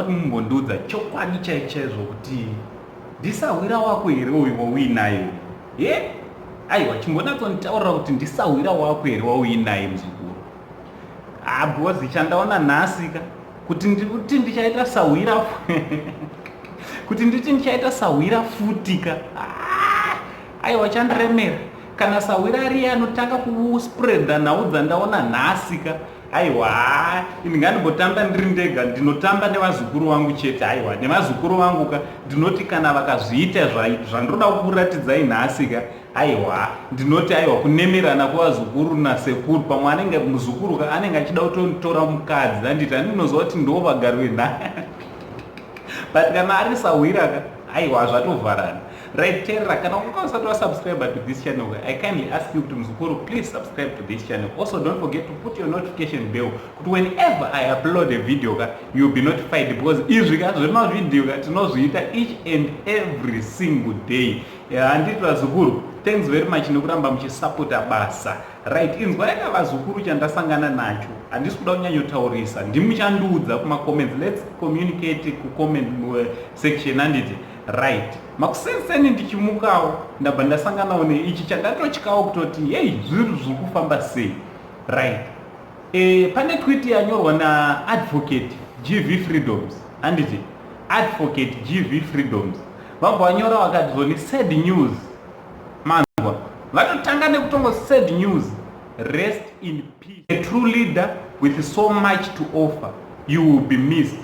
mumbondudza chokwadi chaizvo kuti ndisahwira wako here uyu wauinayo aiwa chimbonatsonditaurira kuti ndisahwira wako here wauinaye muzukuru because chandaona nhasika kuti ndichaita sahwira kuti nditi ndichaita sahwira futika aiwa chandiremera kana sahwira riya anotanga kuspreada nhau dzandaona nhasika aiwa ndingandimbotamba ndiri ndega ndinotamba nevazukuru vangu chete aiwa nevazukuru vangu ka ndinoti kana vakazviita zvandinoda kuratidzai nhasika aiwa ndinoti aiwa kunemerana kwavazukuru nasekuru pamwe anenge muzukuru ka anenge achida kutotora mukadzi anditi andinoziva kuti ndo vagari venhaya but kana ari sahwira ka aiwa zvatovharana right. Terra, kana usati wasubscribe to this channel, I kindly ask you to mzukuru, please subscribe to this channel. Also don't forget to put your notification bell kuti whenever I upload a video you'll be notified, because izvi zvema video tinozviita each and every single day. Anditi vazukuru, thanks very much nekuramba muchisupporta basa. Right, inzwa yaka vazukuru chandasangana nacho handisi kuda kunyanyotaurisa, ndimuchandiudza kuma comments. Let's communicate ku comment section anditi right. Makusenseni ndichimukawo ndabva ndasanganawo neichi chandatochikawo kutoti hey zvinhu zviri kufamba sei right. Pane tweet yanyorwa naadvocate GV Freedoms handiti advocate GV Freedoms vabva vanyora vakati zvoni sad news manzwa vatotanga nekutongo sad news, rest in peace, a true leader with so much to offer, you will be missed,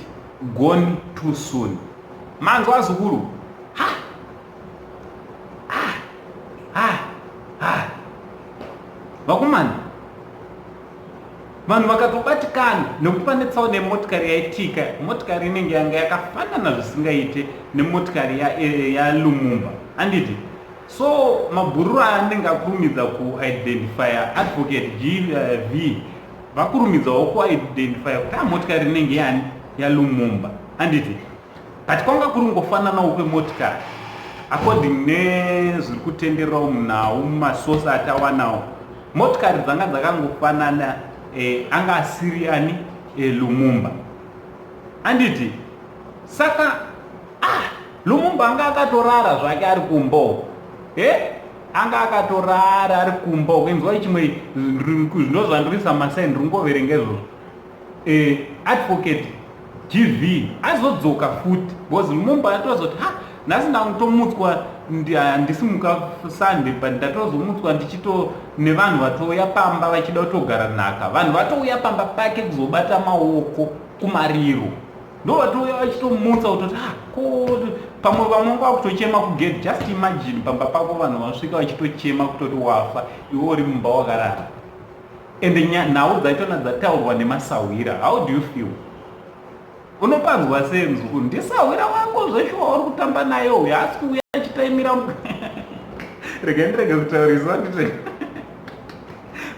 gone too soon. Manzwa zukuru vakomana vanhu vakatobatikana nekuti pane tsaona yemotikari yaitika, motikari inenge yanga yakafanana zvisingaite nemotikari yaLumumba anditi. So mabhururu anenge akurumidza kuidentifya advocate GV vakurumidzawo kuidentifya kuti motikari inenge yani yaLumumba anditi, but kwanga kuri ngofananawo kwemotikari according nezviri kutendererawo munhau mumasosi atawanawo. Motikari dzanga dzakangofanana anga asiri ani Lumumba anditi. Saka Lumumba anga akatorara zvake ari kumbo anga akatorara ari kumbo kwenzwa chimwe zvinozvandirisa masaini ringoverenge izvozvo. Advocate GV azodzoka futi because Lumumba atozoti nhasi ndamutomutswa ndisimuka Sunday but ndatozomutswa ndichito nevanhu vatouya pamba vachida kutogara nhaka, vanhu vatouya pamba pake kuzobata maoko kumariro, ndo vatouya vachitomutsa kutoti pamwe vamwe vakutochema kugate. Just imagine pamba pako vanhu vasvika vachitochema kutoti wafa iwe uri mumba wakarara, and nhau dzaitona dzataurwa nemasahwira. How do you feel? Unopanzwa sei mzukuru? Ndisahwira wako zveshuwa uri kutamba nayo uyo asi kuuya achitaimira rega ndirege kutaurisa nditi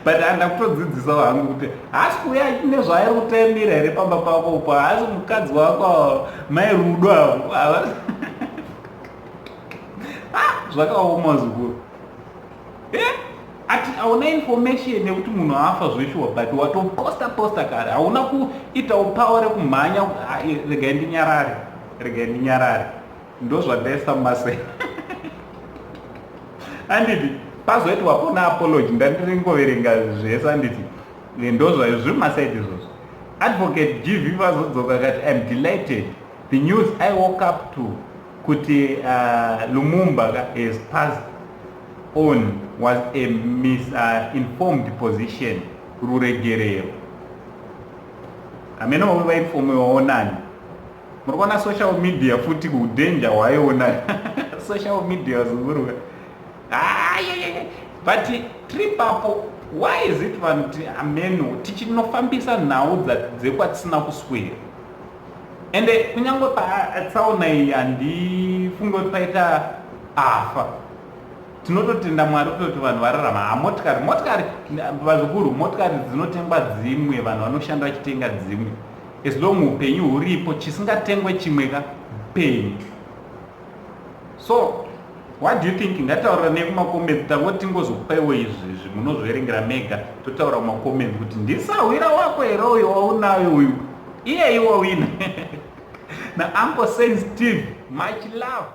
but andakutodzidzisa hangu kuti asi kuuya nezvaari kutaimira here pamba pako upo, asi mukadzi wako mai rudo avo zvakaoma zukuru. Ati hauna information yekuti munhu afa zveshuwa but watoposta kare, hauna kuitawo power rekumhanya regai ndinyarare ndo zvandaisa mase anditi. Pazoiti wapona apology ndandiringoverenga zvese anditi ndo zviri masaidi izvozvo. Advocate GV vazodzoka kati I'm delighted the news I woke up to kuti Lumumba has passed on was a misinformed position ruregerero. Amene vainfomewawo nani? Muri kuona social media futi kudanger waiona social media zunguru. But trip apo, why is it vanti ameno tichinofambisa nhau dzekwatisina kuswera? And kunyangwe patsaona iyi handifunge kuti paita afa, tinototenda Mwari kuti vanhu vararama. Motikari vazukuru, motikari dzinotengwa dzimwe, vanhu vanoshanda vachitenga dzimwe, as long upenyu huripo chisingatengwe chimwe penyu. So what do you think? Ngataura nekumakomenti tangoti tingozokupaiwo izvi munozverengera mega, totaura mumakomenti kuti ndisahwira wako here uyo waunayo uyu iye iwo wina nauncle sensitive, much love.